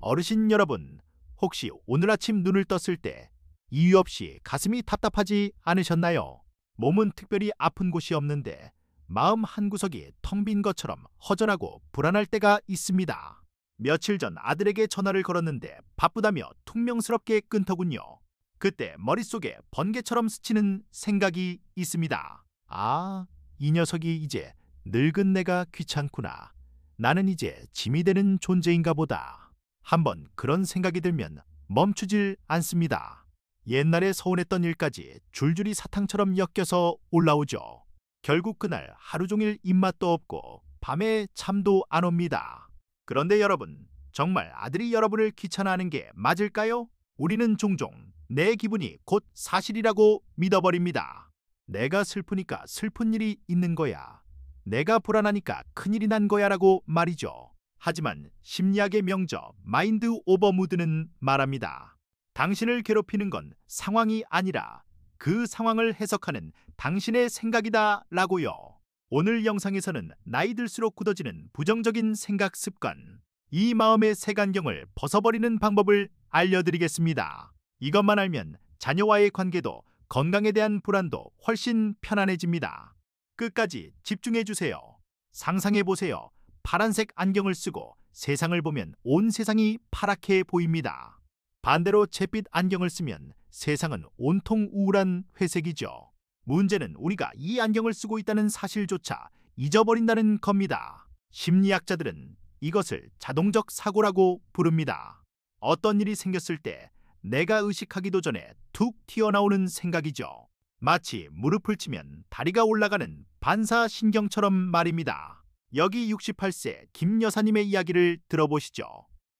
어르신 여러분, 혹시 오늘 아침 눈을 떴을 때 이유 없이 가슴이 답답하지 않으셨나요? 몸은 특별히 아픈 곳이 없는데 마음 한구석이 텅 빈 것처럼 허전하고 불안할 때가 있습니다. 며칠 전 아들에게 전화를 걸었는데 바쁘다며 퉁명스럽게 끊더군요. 그때 머릿속에 번개처럼 스치는 생각이 있습니다. 아, 이 녀석이 이제 늙은 내가 귀찮구나. 나는 이제 짐이 되는 존재인가 보다. 한번 그런 생각이 들면 멈추질 않습니다. 옛날에 서운했던 일까지 줄줄이 사탕처럼 엮여서 올라오죠. 결국 그날 하루 종일 입맛도 없고 밤에 잠도 안 옵니다. 그런데 여러분, 정말 아들이 여러분을 귀찮아하는 게 맞을까요? 우리는 종종 내 기분이 곧 사실이라고 믿어버립니다. 내가 슬프니까 슬픈 일이 있는 거야. 내가 불안하니까 큰일이 난 거야 라고 말이죠. 하지만 심리학의 명저 마인드 오버 무드는 말합니다. 당신을 괴롭히는 건 상황이 아니라 그 상황을 해석하는 당신의 생각이다 라고요. 오늘 영상에서는 나이 들수록 굳어지는 부정적인 생각 습관, 이 마음의 색안경을 벗어버리는 방법을 알려드리겠습니다. 이것만 알면 자녀와의 관계도 건강에 대한 불안도 훨씬 편안해집니다. 끝까지 집중해주세요. 상상해보세요. 파란색 안경을 쓰고 세상을 보면 온 세상이 파랗게 보입니다. 반대로 잿빛 안경을 쓰면 세상은 온통 우울한 회색이죠. 문제는 우리가 이 안경을 쓰고 있다는 사실조차 잊어버린다는 겁니다. 심리학자들은 이것을 자동적 사고라고 부릅니다. 어떤 일이 생겼을 때 내가 의식하기도 전에 툭 튀어나오는 생각이죠. 마치 무릎을 치면 다리가 올라가는 반사신경처럼 말입니다. 여기 68세 김 여사님의 이야기를 들어보시죠.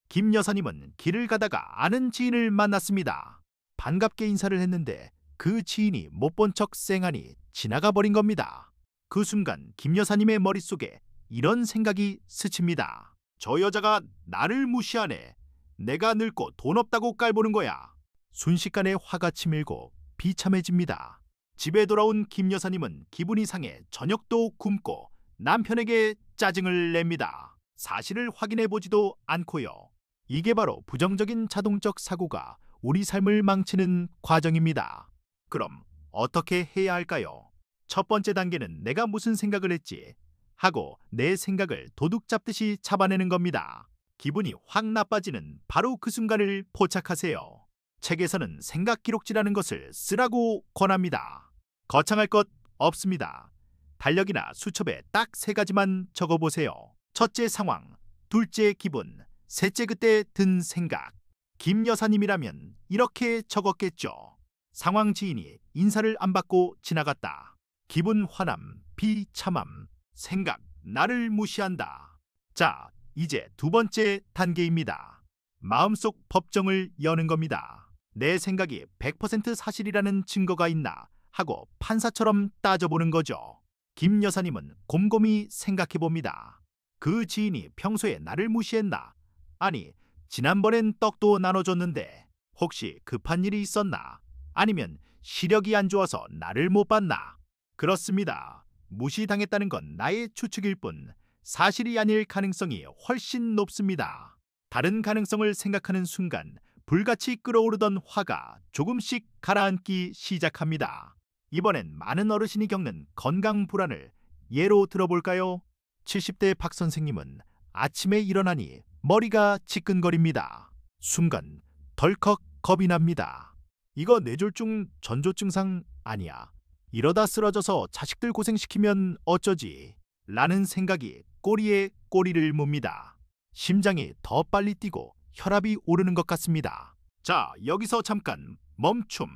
김 여사님은 길을 가다가 아는 지인을 만났습니다. 반갑게 인사를 했는데 그 지인이 못 본 척 쌩하니 지나가 버린 겁니다. 그 순간 김 여사님의 머릿속에 이런 생각이 스칩니다. 저 여자가 나를 무시하네. 내가 늙고 돈 없다고 깔보는 거야. 순식간에 화가 치밀고 비참해집니다. 집에 돌아온 김 여사님은 기분이 상해 저녁도 굶고 남편에게 짜증을 냅니다. 사실을 확인해보지도 않고요. 이게 바로 부정적인 자동적 사고가 우리 삶을 망치는 과정입니다. 그럼 어떻게 해야 할까요? 첫 번째 단계는 내가 무슨 생각을 했지 하고 내 생각을 도둑 잡듯이 잡아내는 겁니다. 기분이 확 나빠지는 바로 그 순간을 포착하세요. 책에서는 생각 기록지라는 것을 쓰라고 권합니다. 거창할 것 없습니다. 달력이나 수첩에 딱 3가지만 적어보세요. 첫째 상황, 둘째 기분, 셋째 그때 든 생각. 김 여사님이라면 이렇게 적었겠죠. 상황, 지인이 인사를 안 받고 지나갔다. 기분 화남, 비참함, 생각 나를 무시한다. 자, 이제 두 번째 단계입니다. 마음속 법정을 여는 겁니다. 내 생각이 100% 사실이라는 증거가 있나 하고 판사처럼 따져보는 거죠. 김 여사님은 곰곰이 생각해봅니다. 그 지인이 평소에 나를 무시했나? 아니, 지난번엔 떡도 나눠줬는데 혹시 급한 일이 있었나? 아니면 시력이 안 좋아서 나를 못 봤나? 그렇습니다. 무시당했다는 건 나의 추측일 뿐 사실이 아닐 가능성이 훨씬 높습니다. 다른 가능성을 생각하는 순간 불같이 끓어오르던 화가 조금씩 가라앉기 시작합니다. 이번엔 많은 어르신이 겪는 건강 불안을 예로 들어볼까요? 70대 박 선생님은 아침에 일어나니 머리가 지끈거립니다. 순간 덜컥 겁이 납니다. 이거 뇌졸중 전조 증상 아니야. 이러다 쓰러져서 자식들 고생시키면 어쩌지? 라는 생각이 꼬리에 꼬리를 뭅니다. 심장이 더 빨리 뛰고 혈압이 오르는 것 같습니다. 자, 여기서 잠깐 멈춤.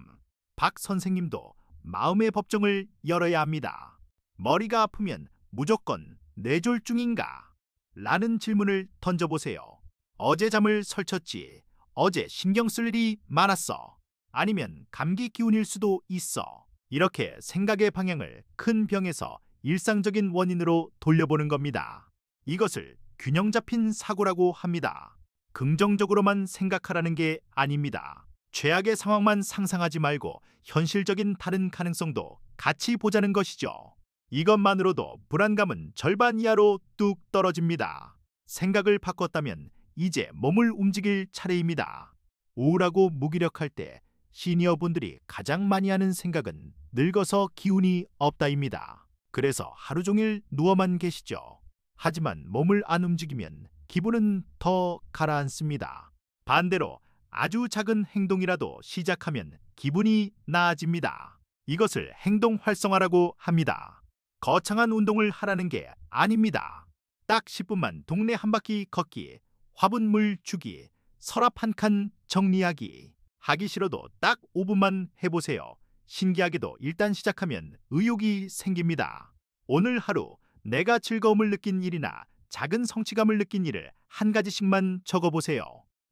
박 선생님도 마음의 법정을 열어야 합니다. 머리가 아프면 무조건 뇌졸중인가? 라는 질문을 던져보세요. 어제 잠을 설쳤지? 어제 신경 쓸 일이 많았어? 아니면 감기 기운일 수도 있어? 이렇게 생각의 방향을 큰 병에서 일상적인 원인으로 돌려보는 겁니다. 이것을 균형 잡힌 사고라고 합니다. 긍정적으로만 생각하라는 게 아닙니다. 최악의 상황만 상상하지 말고 현실적인 다른 가능성도 같이 보자는 것이죠. 이것만으로도 불안감은 절반 이하로 뚝 떨어집니다. 생각을 바꿨다면 이제 몸을 움직일 차례입니다. 우울하고 무기력할 때 시니어분들이 가장 많이 하는 생각은 늙어서 기운이 없다입니다. 그래서 하루 종일 누워만 계시죠. 하지만 몸을 안 움직이면 기분은 더 가라앉습니다. 반대로 아주 작은 행동이라도 시작하면 기분이 나아집니다. 이것을 행동 활성화라고 합니다. 거창한 운동을 하라는 게 아닙니다. 딱 10분만 동네 한 바퀴 걷기, 화분물 주기, 서랍 한 칸 정리하기. 하기 싫어도 딱 5분만 해보세요. 신기하게도 일단 시작하면 의욕이 생깁니다. 오늘 하루 내가 즐거움을 느낀 일이나 작은 성취감을 느낀 일을 한 가지씩만 적어보세요.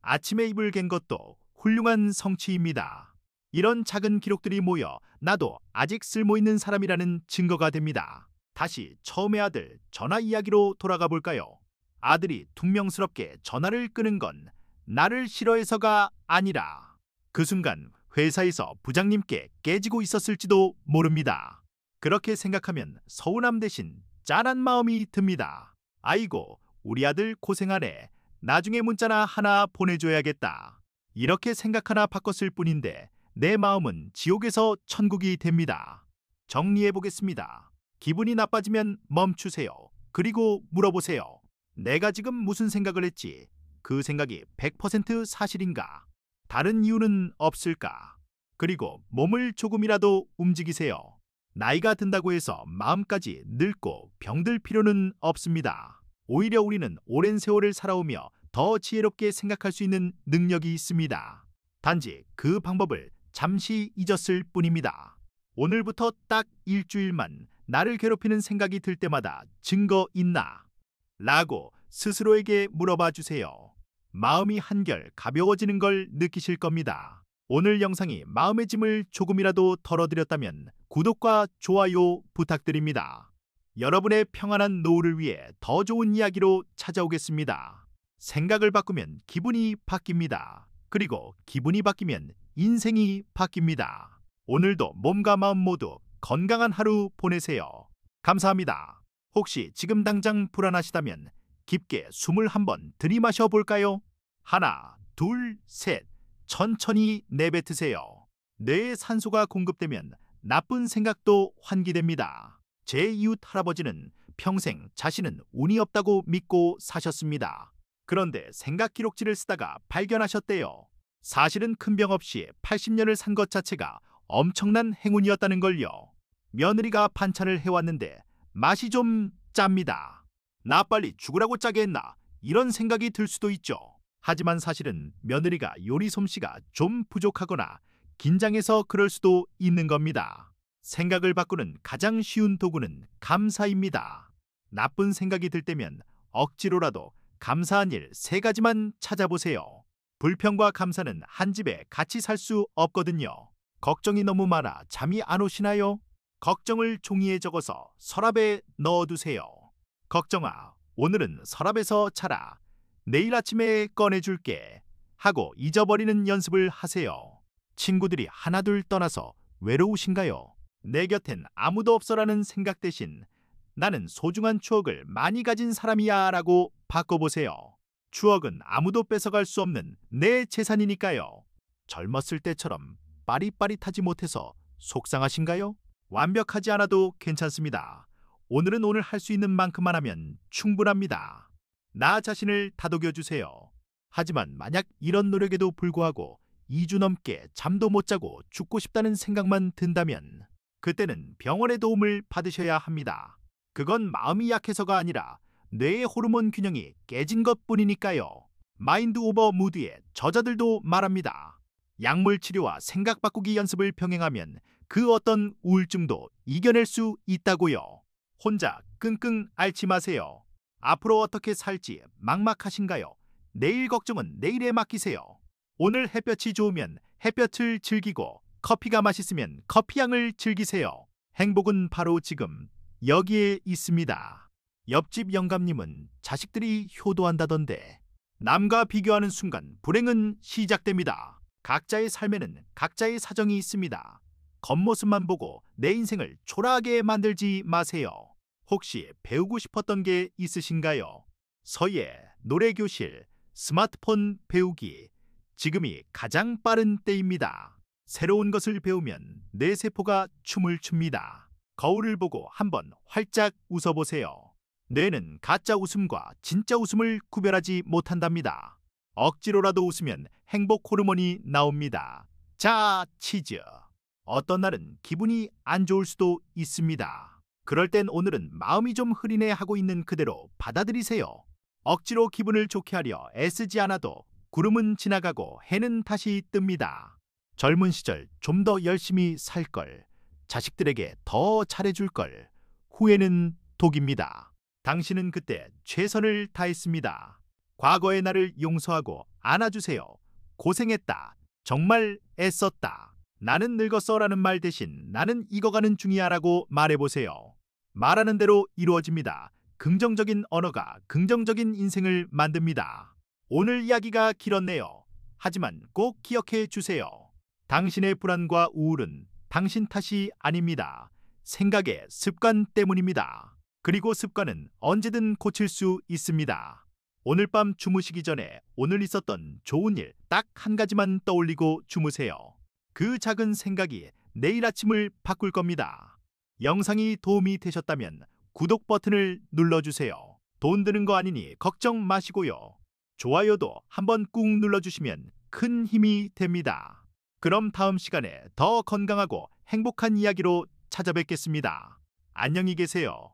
아침에 이불 갠 것도 훌륭한 성취입니다. 이런 작은 기록들이 모여 나도 아직 쓸모있는 사람이라는 증거가 됩니다. 다시 처음의 아들 전화 이야기로 돌아가 볼까요? 아들이 퉁명스럽게 전화를 끄는 건 나를 싫어해서가 아니라 그 순간 회사에서 부장님께 깨지고 있었을지도 모릅니다. 그렇게 생각하면 서운함 대신 짠한 마음이 듭니다. 아이고, 우리 아들 고생하네. 나중에 문자나 하나 보내줘야겠다. 이렇게 생각 하나 바꿨을 뿐인데 내 마음은 지옥에서 천국이 됩니다. 정리해보겠습니다. 기분이 나빠지면 멈추세요. 그리고 물어보세요. 내가 지금 무슨 생각을 했지? 그 생각이 100% 사실인가? 다른 이유는 없을까? 그리고 몸을 조금이라도 움직이세요. 나이가 든다고 해서 마음까지 늙고 병들 필요는 없습니다. 오히려 우리는 오랜 세월을 살아오며 더 지혜롭게 생각할 수 있는 능력이 있습니다. 단지 그 방법을 잠시 잊었을 뿐입니다. 오늘부터 딱 일주일만 나를 괴롭히는 생각이 들 때마다 증거 있나? 라고 스스로에게 물어봐 주세요. 마음이 한결 가벼워지는 걸 느끼실 겁니다. 오늘 영상이 마음의 짐을 조금이라도 덜어드렸다면 구독과 좋아요 부탁드립니다. 여러분의 평안한 노후를 위해 더 좋은 이야기로 찾아오겠습니다. 생각을 바꾸면 기분이 바뀝니다. 그리고 기분이 바뀌면 인생이 바뀝니다. 오늘도 몸과 마음 모두 건강한 하루 보내세요. 감사합니다. 혹시 지금 당장 불안하시다면 깊게 숨을 한번 들이마셔 볼까요? 하나, 둘, 셋. 천천히 내뱉으세요. 뇌에 산소가 공급되면 나쁜 생각도 환기됩니다. 제 이웃 할아버지는 평생 자신은 운이 없다고 믿고 사셨습니다. 그런데 생각 기록지를 쓰다가 발견하셨대요. 사실은 큰 병 없이 80년을 산 것 자체가 엄청난 행운이었다는 걸요. 며느리가 반찬을 해왔는데 맛이 좀 짭니다. 나 빨리 죽으라고 짜게 했나? 이런 생각이 들 수도 있죠. 하지만 사실은 며느리가 요리 솜씨가 좀 부족하거나 긴장해서 그럴 수도 있는 겁니다. 생각을 바꾸는 가장 쉬운 도구는 감사입니다. 나쁜 생각이 들 때면 억지로라도 감사한 일 3가지만 찾아보세요. 불평과 감사는 한 집에 같이 살 수 없거든요. 걱정이 너무 많아 잠이 안 오시나요? 걱정을 종이에 적어서 서랍에 넣어두세요. 걱정아, 오늘은 서랍에서 자라. 내일 아침에 꺼내줄게. 하고 잊어버리는 연습을 하세요. 친구들이 하나둘 떠나서 외로우신가요? 내 곁엔 아무도 없어라는 생각 대신 나는 소중한 추억을 많이 가진 사람이야 라고 바꿔보세요. 추억은 아무도 뺏어갈 수 없는 내 재산이니까요. 젊었을 때처럼 빠릿빠릿하지 못해서 속상하신가요? 완벽하지 않아도 괜찮습니다. 오늘은 오늘 할 수 있는 만큼만 하면 충분합니다. 나 자신을 다독여주세요. 하지만 만약 이런 노력에도 불구하고 2주 넘게 잠도 못 자고 죽고 싶다는 생각만 든다면 그때는 병원의 도움을 받으셔야 합니다. 그건 마음이 약해서가 아니라 뇌의 호르몬 균형이 깨진 것뿐이니까요. 마인드 오버 무드의 저자들도 말합니다. 약물 치료와 생각 바꾸기 연습을 병행하면 그 어떤 우울증도 이겨낼 수 있다고요. 혼자 끙끙 앓지 마세요. 앞으로 어떻게 살지 막막하신가요? 내일 걱정은 내일에 맡기세요. 오늘 햇볕이 좋으면 햇볕을 즐기고 커피가 맛있으면 커피향을 즐기세요. 행복은 바로 지금 여기에 있습니다. 옆집 영감님은 자식들이 효도한다던데 남과 비교하는 순간 불행은 시작됩니다. 각자의 삶에는 각자의 사정이 있습니다. 겉모습만 보고 내 인생을 초라하게 만들지 마세요. 혹시 배우고 싶었던 게 있으신가요? 서예, 노래교실, 스마트폰 배우기. 지금이 가장 빠른 때입니다. 새로운 것을 배우면 뇌 세포가 춤을 춥니다. 거울을 보고 한번 활짝 웃어보세요. 뇌는 가짜 웃음과 진짜 웃음을 구별하지 못한답니다. 억지로라도 웃으면 행복 호르몬이 나옵니다. 자, 치즈. 어떤 날은 기분이 안 좋을 수도 있습니다. 그럴 땐 오늘은 마음이 좀 흐리네 하고 있는 그대로 받아들이세요. 억지로 기분을 좋게 하려 애쓰지 않아도 구름은 지나가고 해는 다시 뜹니다. 젊은 시절 좀 더 열심히 살 걸, 자식들에게 더 잘해줄 걸, 후회는 독입니다. 당신은 그때 최선을 다했습니다. 과거의 나를 용서하고 안아주세요. 고생했다. 정말 애썼다. 나는 늙었어라는 말 대신 나는 익어가는 중이야라고 말해보세요. 말하는 대로 이루어집니다. 긍정적인 언어가 긍정적인 인생을 만듭니다. 오늘 이야기가 길었네요. 하지만 꼭 기억해 주세요. 당신의 불안과 우울은 당신 탓이 아닙니다. 생각의 습관 때문입니다. 그리고 습관은 언제든 고칠 수 있습니다. 오늘 밤 주무시기 전에 오늘 있었던 좋은 일 딱 한 가지만 떠올리고 주무세요. 그 작은 생각이 내일 아침을 바꿀 겁니다. 영상이 도움이 되셨다면 구독 버튼을 눌러주세요. 돈 드는 거 아니니 걱정 마시고요. 좋아요도 한번 꾹 눌러주시면 큰 힘이 됩니다. 그럼 다음 시간에 더 건강하고 행복한 이야기로 찾아뵙겠습니다. 안녕히 계세요.